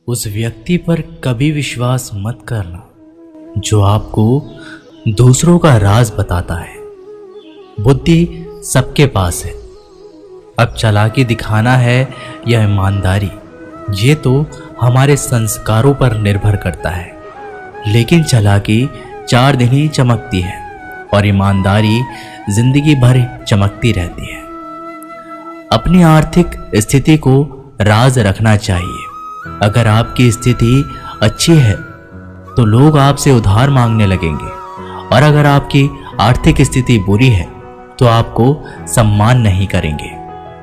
उस व्यक्ति पर कभी विश्वास मत करना जो आपको दूसरों का राज बताता है। बुद्धि सबके पास है, अब चालाकी दिखाना है या ईमानदारी, ये तो हमारे संस्कारों पर निर्भर करता है। लेकिन चालाकी 4 दिन ही चमकती है और ईमानदारी जिंदगी भर चमकती रहती है। अपनी आर्थिक स्थिति को राज रखना चाहिए। अगर आपकी स्थिति अच्छी है तो लोग आपसे उधार मांगने लगेंगे, और अगर आपकी आर्थिक स्थिति बुरी है तो आपको सम्मान नहीं करेंगे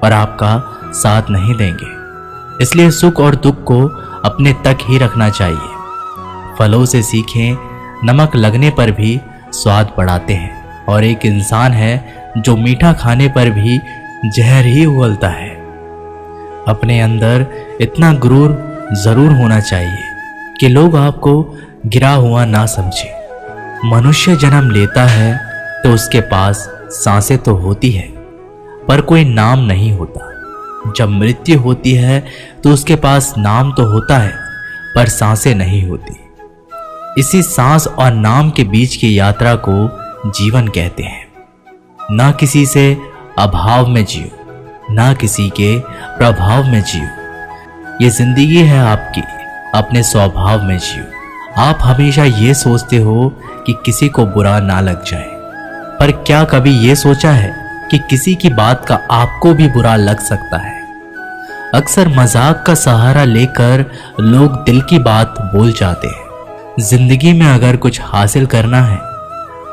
और आपका साथ नहीं देंगे। इसलिए सुख और दुख को अपने तक ही रखना चाहिए। फलों से सीखें, नमक लगने पर भी स्वाद बढ़ाते हैं, और एक इंसान है जो मीठा खाने पर भी जहर ही उगलता है। अपने अंदर इतना गुरूर जरूर होना चाहिए कि लोग आपको गिरा हुआ ना समझे। मनुष्य जन्म लेता है तो उसके पास सांसें तो होती है पर कोई नाम नहीं होता। जब मृत्यु होती है तो उसके पास नाम तो होता है पर सांसें नहीं होती। इसी सांस और नाम के बीच की यात्रा को जीवन कहते हैं। ना किसी से अभाव में जियो, ना किसी के प्रभाव में जियो। ये जिंदगी है आपकी, अपने स्वभाव में जियो। आप हमेशा ये सोचते हो कि किसी को बुरा ना लग जाए, पर क्या कभी ये सोचा है कि किसी की बात का आपको भी बुरा लग सकता है? अक्सर मजाक का सहारा लेकर लोग दिल की बात बोल जाते हैं। जिंदगी में अगर कुछ हासिल करना है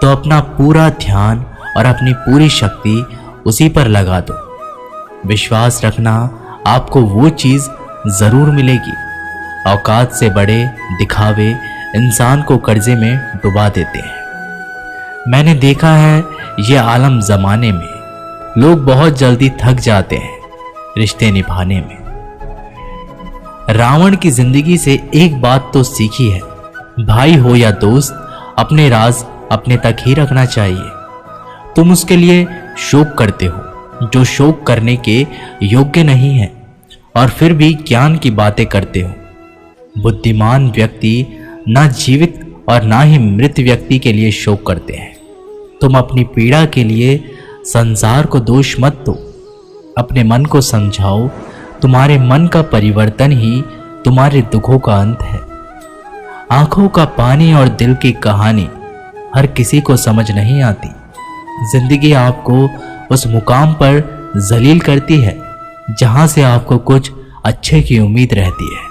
तो अपना पूरा ध्यान और अपनी पूरी शक्ति उसी पर लगा दो। विश्वास रखना, आपको वो चीज जरूर मिलेगी। औकात से बड़े दिखावे इंसान को कर्जे में डुबा देते हैं। मैंने देखा है ये आलम जमाने में लोग बहुत जल्दी थक जाते हैं रिश्ते निभाने में। रावण की जिंदगी से एक बात तो सीखी है, भाई हो या दोस्त, अपने राज अपने तक ही रखना चाहिए। तुम उसके लिए शोक करते हो जो शोक करने के योग्य नहीं है, और फिर भी ज्ञान की बातें करते हो। बुद्धिमान व्यक्ति ना जीवित और ना ही मृत व्यक्ति के लिए शोक करते हैं। तुम अपनी पीड़ा के लिए संसार को दोष मत दो, अपने मन को समझाओ। तुम्हारे मन का परिवर्तन ही तुम्हारे दुखों का अंत है। आंखों का पानी और दिल की कहानी हर किसी को समझ नहीं आती। जिंदगी आपको उस मुकाम पर जलील करती है जहां से आपको कुछ अच्छे की उम्मीद रहती है।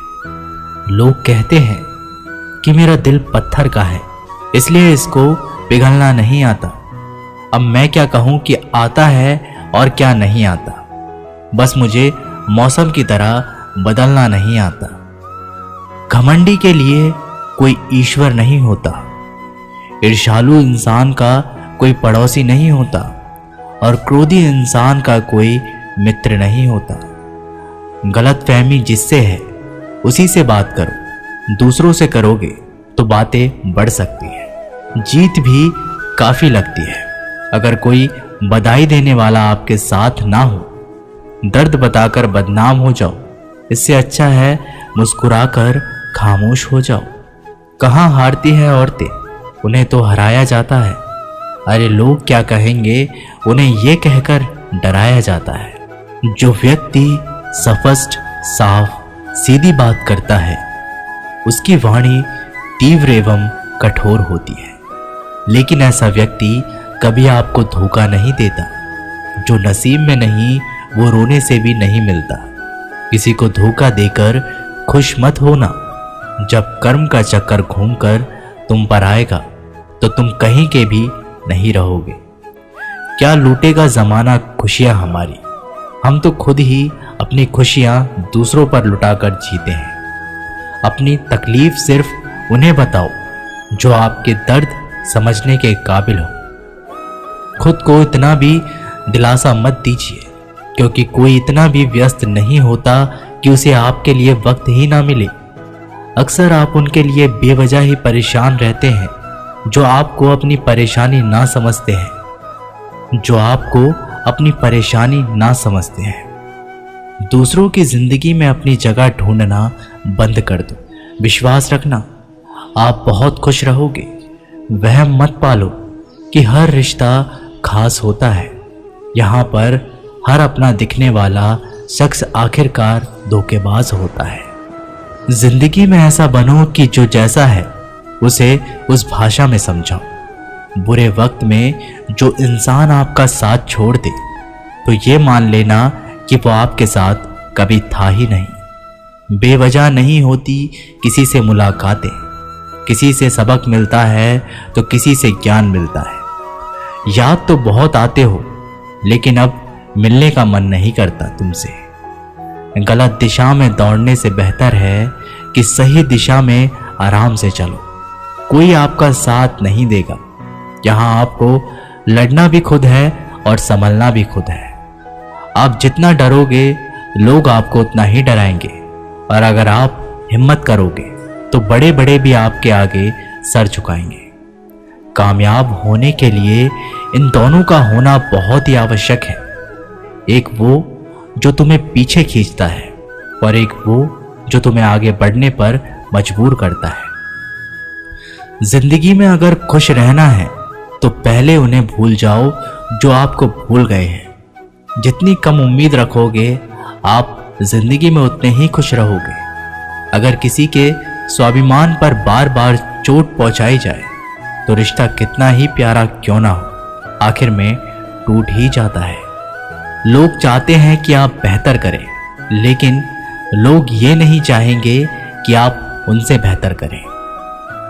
लोग कहते हैं कि मेरा दिल पत्थर का है, इसलिए इसको पिघलना नहीं आता। अब मैं क्या कहूं कि आता है और क्या नहीं आता। बस मुझे मौसम की तरह बदलना नहीं आता। घमंडी के लिए कोई ईश्वर नहीं होता, ईर्ष्यालु इंसान का कोई पड़ोसी नहीं होता, और क्रोधी इंसान का कोई मित्र नहीं होता। गलतफहमी जिससे है उसी से बात करो। दूसरों से करोगे तो बातें बढ़ सकती है, जीत भी काफी लगती है। अगर कोई बधाई देने वाला आपके साथ ना हो, दर्द बताकर बदनाम हो जाओ। इससे अच्छा है मुस्कुराकर खामोश हो जाओ। कहाँ हारती है औरतें, उन्हें तो हराया जाता है। अरे लोग क्या कहेंगे, उन्हें यह कहकर डराया जाता है। जो व्यक्ति स्पष्ट, साफ, सीधी बात करता है उसकी वाणी तीव्र एवं कठोर होती है। लेकिन ऐसा व्यक्ति कभी आपको धोखा नहीं देता। जो नसीब में नहीं वो रोने से भी नहीं मिलता। किसी को धोखा देकर खुश मत होना। जब कर्म का चक्कर घूमकर तुम पर आएगा तो तुम कहीं के भी नहीं रहोगे। क्या लूटेगा जमाना खुशियां हमारी, हम तो खुद ही अपनी खुशियां दूसरों पर लुटाकर जीते हैं। अपनी तकलीफ सिर्फ उन्हें बताओ जो आपके दर्द समझने के काबिल हो। खुद को इतना भी दिलासा मत दीजिए, क्योंकि कोई इतना भी व्यस्त नहीं होता कि उसे आपके लिए वक्त ही ना मिले। अक्सर आप उनके लिए बेवजह ही परेशान रहते हैं जो आपको अपनी परेशानी ना समझते हैं। दूसरों की जिंदगी में अपनी जगह ढूंढना बंद कर दो। विश्वास रखना, आप बहुत खुश रहोगे। वहम मत पालो कि हर रिश्ता खास होता है। यहाँ पर हर अपना दिखने वाला शख्स आखिरकार धोखेबाज होता है। जिंदगी में ऐसा बनो कि जो जैसा है उसे उस भाषा में समझाओ। बुरे वक्त में जो इंसान आपका साथ छोड़ दे तो ये मान लेना कि वो आपके साथ कभी था ही नहीं। बेवजह नहीं होती किसी से मुलाकातें, किसी से सबक मिलता है तो किसी से ज्ञान मिलता है। याद तो बहुत आते हो लेकिन अब मिलने का मन नहीं करता तुमसे। गलत दिशा में दौड़ने से बेहतर है कि सही दिशा में आराम से चलो। कोई आपका साथ नहीं देगा। यहाँ आपको लड़ना भी खुद है और संभलना भी खुद है। आप जितना डरोगे लोग आपको उतना ही डराएंगे, और अगर आप हिम्मत करोगे तो बड़े बड़े भी आपके आगे सर झुकाएंगे। कामयाब होने के लिए इन दोनों का होना बहुत ही आवश्यक है। एक वो जो तुम्हें पीछे खींचता है और एक वो जो तुम्हें आगे बढ़ने पर मजबूर करता है। जिंदगी में अगर खुश रहना है तो पहले उन्हें भूल जाओ जो आपको भूल गए हैं। जितनी कम उम्मीद रखोगे आप जिंदगी में उतने ही खुश रहोगे। अगर किसी के स्वाभिमान पर बार बार चोट पहुंचाई जाए तो रिश्ता कितना ही प्यारा क्यों ना हो आखिर में टूट ही जाता है। लोग चाहते हैं कि आप बेहतर करें, लेकिन लोग ये नहीं चाहेंगे कि आप उनसे बेहतर करें।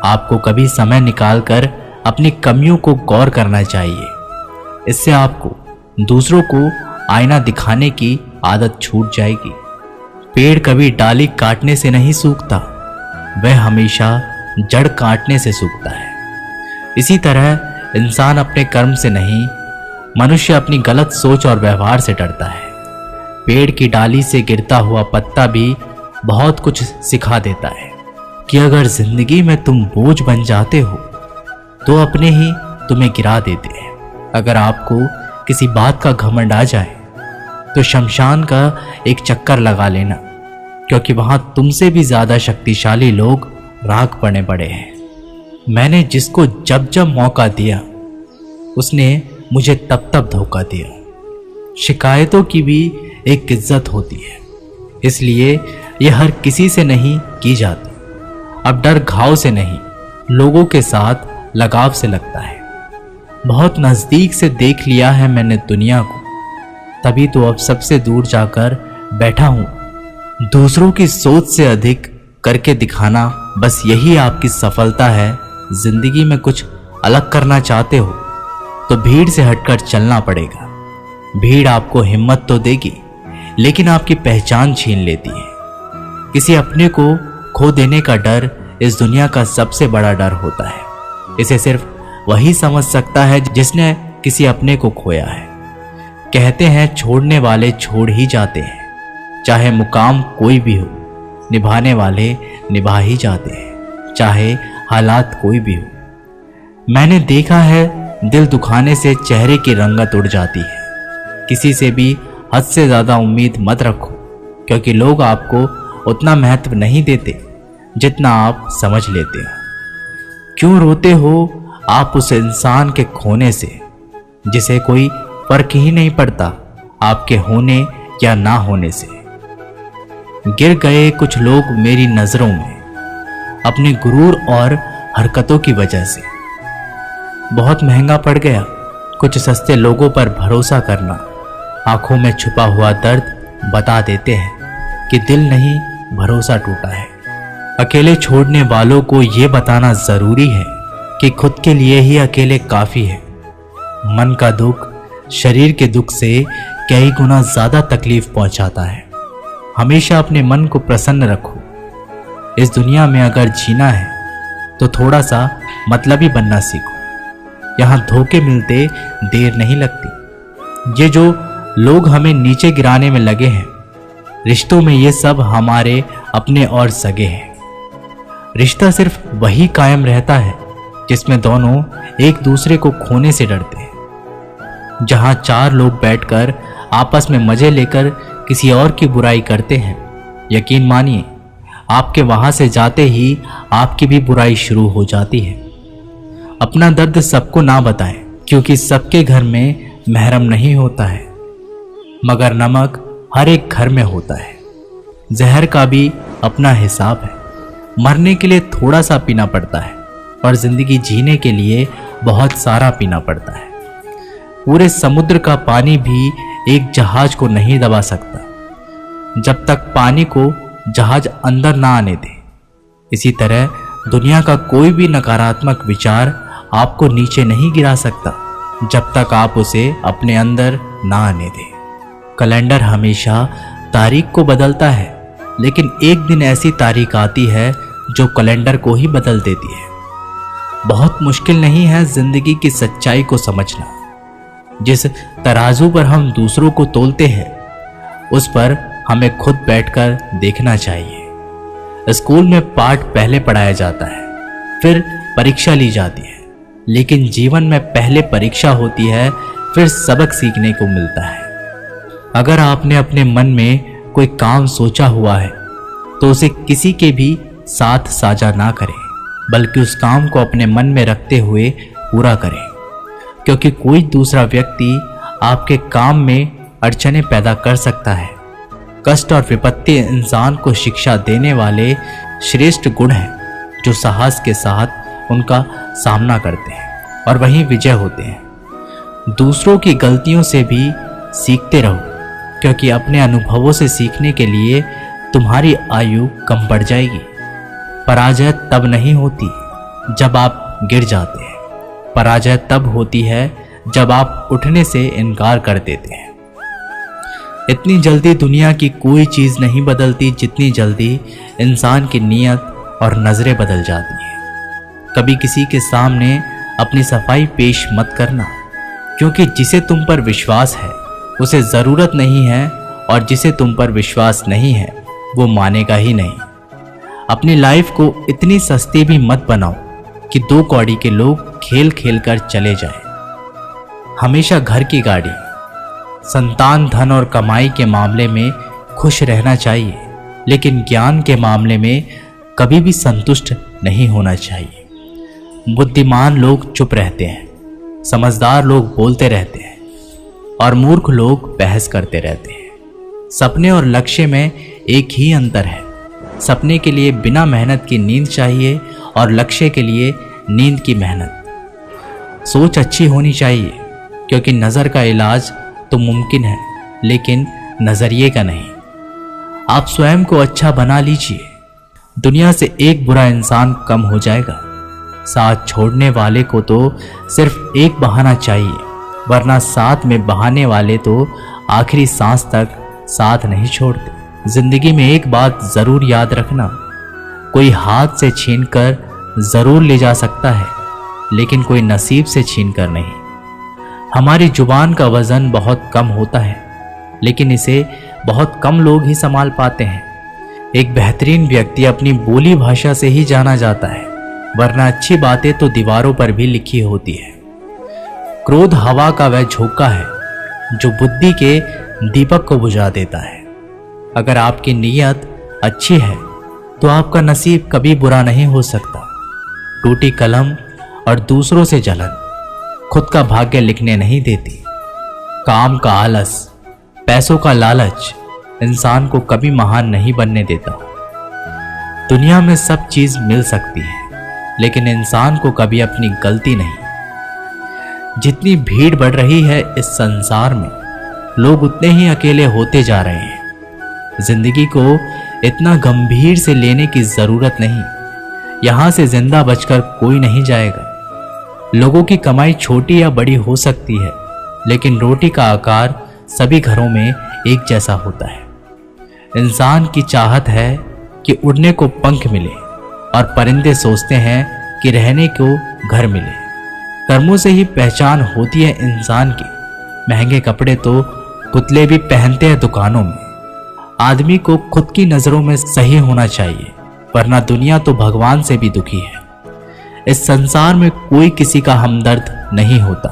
आपको कभी समय निकालकर अपनी कमियों को गौर करना चाहिए। इससे आपको दूसरों को आईना दिखाने की आदत छूट जाएगी। पेड़ कभी डाली काटने से नहीं सूखता, वह हमेशा जड़ काटने से सूखता है। इसी तरह इंसान अपने कर्म से नहीं, मनुष्य अपनी गलत सोच और व्यवहार से डरता है। पेड़ की डाली से गिरता हुआ पत्ता भी बहुत कुछ सिखा देता है कि अगर जिंदगी में तुम बोझ बन जाते हो तो अपने ही तुम्हें गिरा देते हैं। अगर आपको किसी बात का घमंड आ जाए तो शमशान का एक चक्कर लगा लेना, क्योंकि वहां तुमसे भी ज्यादा शक्तिशाली लोग राख पड़े पड़े हैं। मैंने जिसको जब जब मौका दिया उसने मुझे तब तब धोखा दिया। शिकायतों की भी एक इज्जत होती है, इसलिए यह हर किसी से नहीं की जाती। अब डर घाव से नहीं, लोगों के साथ लगाव से लगता है। बहुत नजदीक से देख लिया है मैंने दुनिया को, तभी तो अब सबसे दूर जाकर बैठा हूं। दूसरों की सोच से अधिक करके दिखाना, बस यही आपकी सफलता है। जिंदगी में कुछ अलग करना चाहते हो तो भीड़ से हटकर चलना पड़ेगा। भीड़ आपको हिम्मत तो देगी, लेकिन आपकी पहचान छीन लेती है। किसी अपने को खो देने का डर इस दुनिया का सबसे बड़ा डर होता है। इसे सिर्फ वही समझ सकता है जिसने किसी अपने को खोया है। कहते हैं छोड़ने वाले छोड़ ही जाते हैं, चाहे मुकाम कोई भी हो। निभाने वाले निभा ही जाते हैं, चाहे हालात कोई भी हो। मैंने देखा है दिल दुखाने से चेहरे की रंगत उड़ जाती है। किसी से भी हद से ज़्यादा उम्मीद मत रखो, क्योंकि लोग आपको उतना महत्व नहीं देते जितना आप समझ लेते हो। क्यों रोते हो आप उस इंसान के खोने से जिसे कोई फर्क ही नहीं पड़ता आपके होने या ना होने से। गिर गए कुछ लोग मेरी नज़रों में अपने गुरूर और हरकतों की वजह से। बहुत महंगा पड़ गया कुछ सस्ते लोगों पर भरोसा करना। आंखों में छुपा हुआ दर्द बता देते हैं कि दिल नहीं, भरोसा टूटा है। अकेले छोड़ने वालों को ये बताना जरूरी है कि खुद के लिए ही अकेले काफी है। मन का दुख शरीर के दुख से कई गुना ज्यादा तकलीफ पहुंचाता है। हमेशा अपने मन को प्रसन्न रखो। इस दुनिया में अगर जीना है तो थोड़ा सा मतलबी बनना सीखो। यहाँ धोखे मिलते देर नहीं लगती। ये जो लोग हमें नीचे गिराने में लगे हैं, रिश्तों में ये सब हमारे अपने और सगे हैं। रिश्ता सिर्फ वही कायम रहता है जिसमें दोनों एक दूसरे को खोने से डरते हैं। जहां चार लोग बैठकर आपस में मजे लेकर किसी और की बुराई करते हैं, यकीन मानिए आपके वहां से जाते ही आपकी भी बुराई शुरू हो जाती है। अपना दर्द सबको ना बताएं, क्योंकि सबके घर में महरम नहीं होता है, मगर नमक हर एक घर में होता है। जहर का भी अपना हिसाब है। मरने के लिए थोड़ा सा पीना पड़ता है और जिंदगी जीने के लिए बहुत सारा पीना पड़ता है। पूरे समुद्र का पानी भी एक जहाज को नहीं दबा सकता जब तक पानी को जहाज अंदर ना आने दे। इसी तरह दुनिया का कोई भी नकारात्मक विचार आपको नीचे नहीं गिरा सकता जब तक आप उसे अपने अंदर ना आने दें। कैलेंडर हमेशा तारीख को बदलता है, लेकिन एक दिन ऐसी तारीख आती है जो कैलेंडर को ही बदल देती है। बहुत मुश्किल नहीं है जिंदगी की सच्चाई को समझना। जिस तराजू पर हम दूसरों को तोलते हैं, उस पर हमें खुद बैठकर देखना चाहिए। स्कूल में पाठ पहले पढ़ाया जाता है, फिर परीक्षा ली जाती है, लेकिन जीवन में पहले परीक्षा होती है, फिर सबक सीखने को मिलता है। अगर आपने अपने मन में कोई काम सोचा हुआ है तो उसे किसी के भी साथ साझा ना करें, बल्कि उस काम को अपने मन में रखते हुए पूरा करें, क्योंकि कोई दूसरा व्यक्ति आपके काम में अड़चने पैदा कर सकता है। कष्ट और विपत्ति इंसान को शिक्षा देने वाले श्रेष्ठ गुण हैं जो साहस के साथ उनका सामना करते हैं और वहीं विजय होते हैं। दूसरों की गलतियों से भी सीखते रहो, क्योंकि अपने अनुभवों से सीखने के लिए तुम्हारी आयु कम बढ़ जाएगी। पराजय तब नहीं होती जब आप गिर जाते हैं, पराजय तब होती है जब आप उठने से इनकार कर देते हैं। इतनी जल्दी दुनिया की कोई चीज नहीं बदलती जितनी जल्दी इंसान की नीयत और नजरें बदल जाती हैं। कभी किसी के सामने अपनी सफाई पेश मत करना, क्योंकि जिसे तुम पर विश्वास है उसे जरूरत नहीं है, और जिसे तुम पर विश्वास नहीं है वो मानेगा ही नहीं। अपनी लाइफ को इतनी सस्ती भी मत बनाओ कि दो कौड़ी के लोग खेल खेल कर चले जाएं। हमेशा घर की गाड़ी, संतान, धन और कमाई के मामले में खुश रहना चाहिए, लेकिन ज्ञान के मामले में कभी भी संतुष्ट नहीं होना चाहिए। बुद्धिमान लोग चुप रहते हैं, समझदार लोग बोलते रहते हैं और मूर्ख लोग बहस करते रहते हैं। सपने और लक्ष्य में एक ही अंतर है। सपने के लिए बिना मेहनत की नींद चाहिए और लक्ष्य के लिए नींद की मेहनत। सोच अच्छी होनी चाहिए, क्योंकि नज़र का इलाज तो मुमकिन है, लेकिन नजरिए का नहीं। आप स्वयं को अच्छा बना लीजिए, दुनिया से एक बुरा इंसान कम हो जाएगा। साथ छोड़ने वाले को तो सिर्फ एक बहाना चाहिए, वरना साथ में बहाने वाले तो आखिरी सांस तक साथ नहीं छोड़ते। जिंदगी में एक बात जरूर याद रखना, कोई हाथ से छीनकर जरूर ले जा सकता है, लेकिन कोई नसीब से छीनकर नहीं। हमारी जुबान का वजन बहुत कम होता है, लेकिन इसे बहुत कम लोग ही संभाल पाते हैं। एक बेहतरीन व्यक्ति अपनी बोली भाषा से ही जाना जाता है, वरना अच्छी बातें तो दीवारों पर भी लिखी होती है। क्रोध हवा का वह झोंका है जो बुद्धि के दीपक को बुझा देता है। अगर आपकी नीयत अच्छी है तो आपका नसीब कभी बुरा नहीं हो सकता। टूटी कलम और दूसरों से जलन खुद का भाग्य लिखने नहीं देती। काम का आलस, पैसों का लालच इंसान को कभी महान नहीं बनने देता। दुनिया में सब चीज मिल सकती है, लेकिन इंसान को कभी अपनी गलती नहीं। जितनी भीड़ बढ़ रही है इस संसार में, लोग उतने ही अकेले होते जा रहे हैं। जिंदगी को इतना गंभीर से लेने की जरूरत नहीं। यहां से जिंदा बचकर कोई नहीं जाएगा। लोगों की कमाई छोटी या बड़ी हो सकती है, लेकिन रोटी का आकार सभी घरों में एक जैसा होता है। इंसान की चाहत है कि उड़ने को पंख मिले, और परिंदे सोचते हैं कि रहने को घर मिले। कर्मों से ही पहचान होती है इंसान की। महंगे कपड़े तो पुतले भी पहनते हैं दुकानों में। आदमी को खुद की नजरों में सही होना चाहिए, वरना दुनिया तो भगवान से भी दुखी है। इस संसार में कोई किसी का हमदर्द नहीं होता।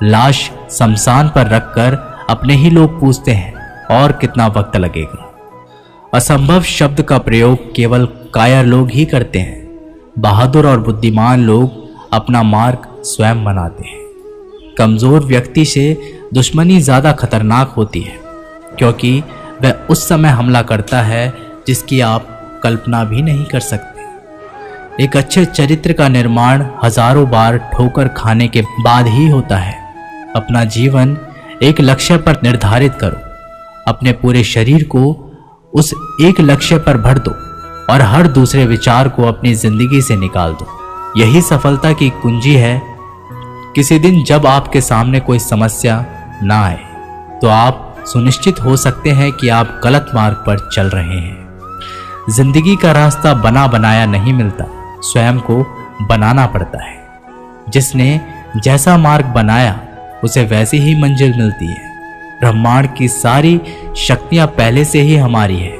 लाश शमशान पर रखकर अपने ही लोग पूछते हैं और कितना वक्त लगेगा। असंभव शब्द का प्रयोग केवल कायर लोग ही करते हैं। बहादुर और बुद्धिमान लोग अपना मार्ग स्वयं बनाते हैं। कमजोर व्यक्ति से दुश्मनी ज्यादा खतरनाक होती है, क्योंकि वह उस समय हमला करता है जिसकी आप कल्पना भी नहीं कर सकते। एक अच्छे चरित्र का निर्माण हजारों बार ठोकर खाने के बाद ही होता है। अपना जीवन एक लक्ष्य पर निर्धारित करो, अपने पूरे शरीर को उस एक लक्ष्य पर भर दो और हर दूसरे विचार को अपनी जिंदगी से निकाल दो। यही सफलता की कुंजी है। किसी दिन जब आपके सामने कोई समस्या ना आए तो आप सुनिश्चित हो सकते हैं कि आप गलत मार्ग पर चल रहे हैं। जिंदगी का रास्ता बना बनाया नहीं मिलता, स्वयं को बनाना पड़ता है। जिसने जैसा मार्ग बनाया उसे वैसी ही मंजिल मिलती है। ब्रह्मांड की सारी शक्तियां पहले से ही हमारी है।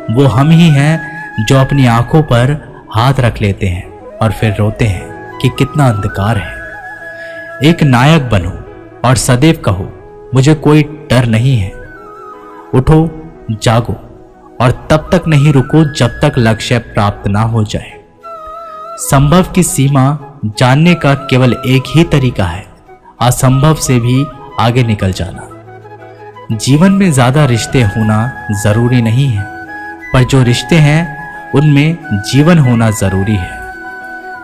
वो हम ही हैं जो अपनी आंखों पर हाथ रख लेते हैं और फिर रोते हैं कि कितना अंधकार है। एक नायक बनो और सदैव कहो, मुझे कोई डर नहीं है। उठो, जागो और तब तक नहीं रुको जब तक लक्ष्य प्राप्त ना हो जाए। संभव की सीमा जानने का केवल एक ही तरीका है, असंभव से भी आगे निकल जाना। जीवन में ज्यादा रिश्ते होना जरूरी नहीं है, पर जो रिश्ते हैं उनमें जीवन होना जरूरी है।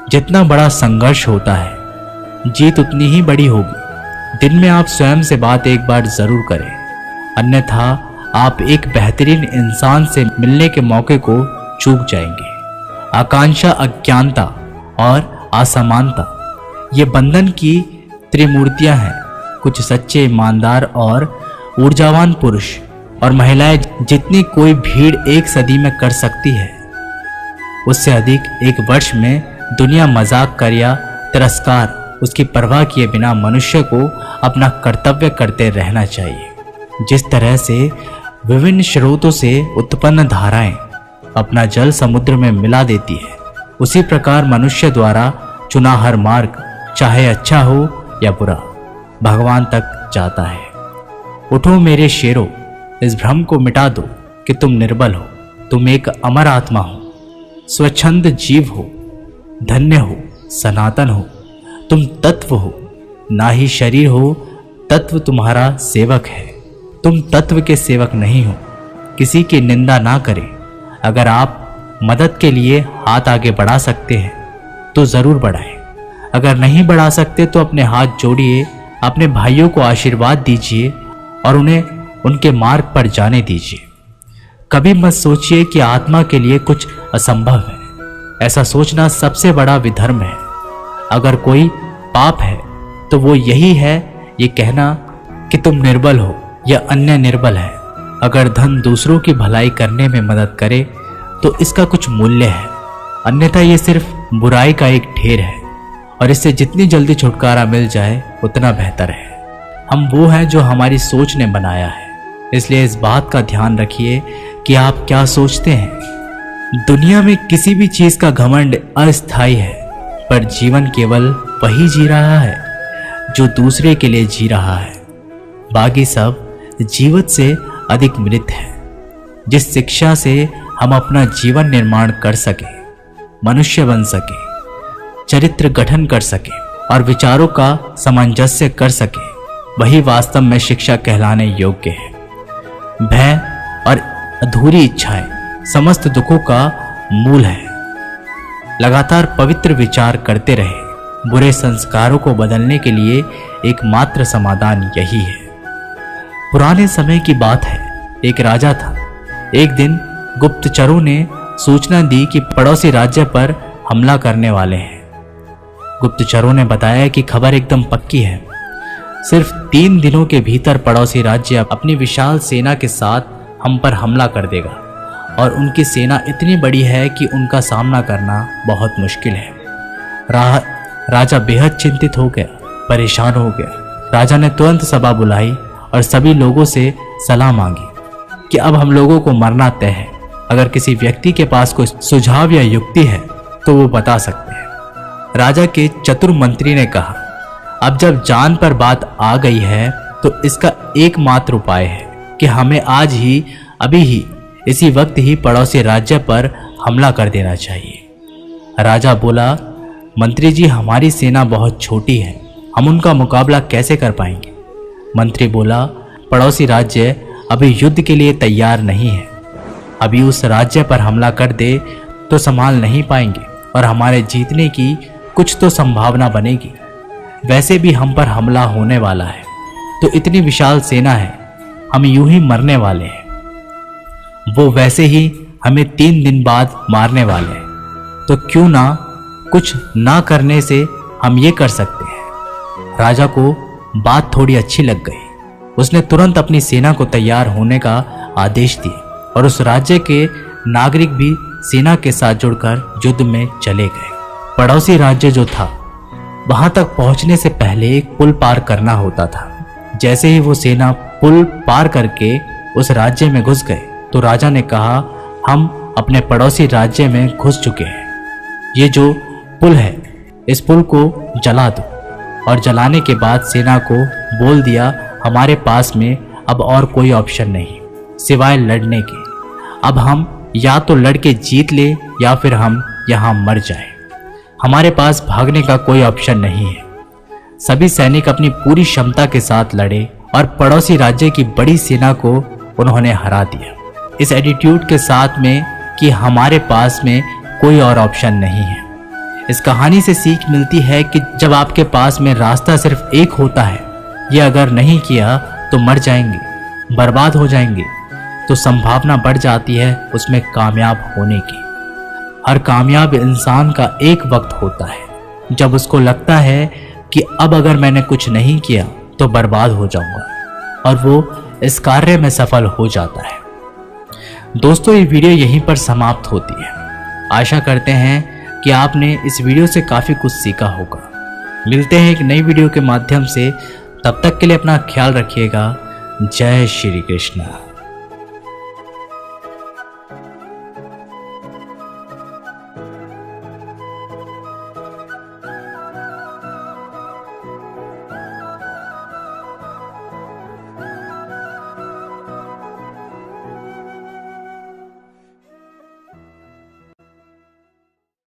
जितना बड़ा संघर्ष होता है, जीत उतनी ही बड़ी होगी। दिन में आप स्वयं से बात एक बार जरूर करें, अन्यथा आप एक बेहतरीन इंसान से मिलने के मौके को चूक जाएंगे। आकांक्षा, अज्ञानता और असमानता ये बंधन की त्रिमूर्तियां हैं। कुछ सच्चे, ईमानदार और ऊर्जावान पुरुष और महिलाएं जितनी कोई भीड़ एक सदी में कर सकती है, उससे अधिक एक वर्ष में दुनिया मजाक कर या तिरस्कार उसकी परवाह किए बिना मनुष्य को अपना कर्तव्य करते रहना चाहिए। जिस तरह से विभिन्न स्रोतों से उत्पन्न धाराएं अपना जल समुद्र में मिला देती है, उसी प्रकार मनुष्य द्वारा चुना हर मार्ग, चाहे अच्छा हो या बुरा, भगवान तक जाता है। उठो मेरे शेरों, इस भ्रम को मिटा दो कि तुम निर्बल हो। तुम एक अमर आत्मा हो, स्वच्छंद जीव हो, धन्य हो, सनातन हो। तुम तत्व हो, ना ही शरीर हो। तत्व तुम्हारा सेवक है, तुम तत्व के सेवक नहीं हो। किसी की निंदा ना करें। अगर आप मदद के लिए हाथ आगे बढ़ा सकते हैं तो जरूर बढ़ाएं। अगर नहीं बढ़ा सकते तो अपने हाथ जोड़िए, अपने भाइयों को आशीर्वाद दीजिए और उन्हें उनके मार्ग पर जाने दीजिए। कभी मत सोचिए कि आत्मा के लिए कुछ असंभव है। ऐसा सोचना सबसे बड़ा विधर्म है। अगर कोई पाप है तो वो यही है ये कहना कि तुम निर्बल हो या अन्य निर्बल है। अगर धन दूसरों की भलाई करने में मदद करे तो इसका कुछ मूल्य है, अन्यथा ये सिर्फ बुराई का एक ढेर है और इससे जितनी जल्दी छुटकारा मिल जाए उतना बेहतर है। हम वो हैं जो हमारी सोच ने बनाया है, इसलिए इस बात का ध्यान रखिए कि आप क्या सोचते हैं। दुनिया में किसी भी चीज का घमंड अस्थायी है, पर जीवन केवल वही जी रहा है जो दूसरे के लिए जी रहा है। बाकी सब जीवित से अधिक मृत है। जिस शिक्षा से हम अपना जीवन निर्माण कर सके, मनुष्य बन सके, चरित्र गठन कर सके और विचारों का सामंजस्य कर सके, वही वास्तव में शिक्षा कहलाने योग्य है। भय और अधूरी इच्छाएं समस्त दुखों का मूल है। लगातार पवित्र विचार करते रहे। बुरे संस्कारों को बदलने के लिए एकमात्र समाधान यही है। पुराने समय की बात है, एक राजा था। एक दिन गुप्तचरों ने सूचना दी कि पड़ोसी राज्य पर हमला करने वाले हैं। गुप्तचरों ने बताया कि खबर एकदम पक्की है। सिर्फ 3 दिनों के भीतर पड़ोसी राज्य अपनी विशाल सेना के साथ हम पर हमला कर देगा और उनकी सेना इतनी बड़ी है कि उनका सामना करना बहुत मुश्किल है। राजा बेहद चिंतित हो गया, परेशान हो गया। राजा ने तुरंत सभा बुलाई और सभी लोगों से सलाह मांगी कि अब हम लोगों को मरना तय है। अगर किसी व्यक्ति के पास कोई सुझाव या युक्ति है तो वो बता सकते हैं। राजा के चतुर मंत्री ने कहा, अब जब जान पर बात आ गई है तो इसका एकमात्र उपाय है कि हमें आज ही, अभी ही, इसी वक्त ही पड़ोसी राज्य पर हमला कर देना चाहिए। राजा बोला, मंत्री जी, हमारी सेना बहुत छोटी है, हम उनका मुकाबला कैसे कर पाएंगे? मंत्री बोला, पड़ोसी राज्य अभी युद्ध के लिए तैयार नहीं है। अभी उस राज्य पर हमला कर दे तो संभाल नहीं पाएंगे और हमारे जीतने की कुछ तो संभावना बनेगी। वैसे भी हम पर हमला होने वाला है, तो इतनी विशाल सेना है, हम यूं ही मरने वाले हैं। वो वैसे ही हमें 3 दिन बाद मारने वाले हैं, तो क्यों ना कुछ ना करने से हम ये कर सकते हैं। राजा को बात थोड़ी अच्छी लग गई। उसने तुरंत अपनी सेना को तैयार होने का आदेश दिया और उस राज्य के नागरिक भी सेना के साथ जुड़कर युद्ध में चले गए। पड़ोसी राज्य जो था, वहां तक पहुंचने से पहले एक पुल पार करना होता था। जैसे ही वो सेना पुल पार करके उस राज्य में घुस गए तो राजा ने कहा, हम अपने पड़ोसी राज्य में घुस चुके हैं। ये जो पुल है, इस पुल को जला दो। और जलाने के बाद सेना को बोल दिया, हमारे पास में अब और कोई ऑप्शन नहीं सिवाय लड़ने के। अब हम या तो लड़के जीत ले या फिर हम यहाँ मर जाएं। हमारे पास भागने का कोई ऑप्शन नहीं है। सभी सैनिक अपनी पूरी क्षमता के साथ लड़े और पड़ोसी राज्य की बड़ी सेना को उन्होंने हरा दिया, इस एटीट्यूड के साथ में कि हमारे पास में कोई और ऑप्शन नहीं है। इस कहानी से सीख मिलती है कि जब आपके पास में रास्ता सिर्फ एक होता है, ये अगर नहीं किया तो मर जाएंगे, बर्बाद हो जाएंगे, तो संभावना बढ़ जाती है उसमें कामयाब होने की। हर कामयाब इंसान का एक वक्त होता है जब उसको लगता है कि अब अगर मैंने कुछ नहीं किया तो बर्बाद हो जाऊंगा, और वो इस कार्य में सफल हो जाता है। दोस्तों, ये वीडियो यहीं पर समाप्त होती है। आशा करते हैं कि आपने इस वीडियो से काफ़ी कुछ सीखा होगा। मिलते हैं एक नई वीडियो के माध्यम से, तब तक के लिए अपना ख्याल रखिएगा। जय श्री कृष्ण।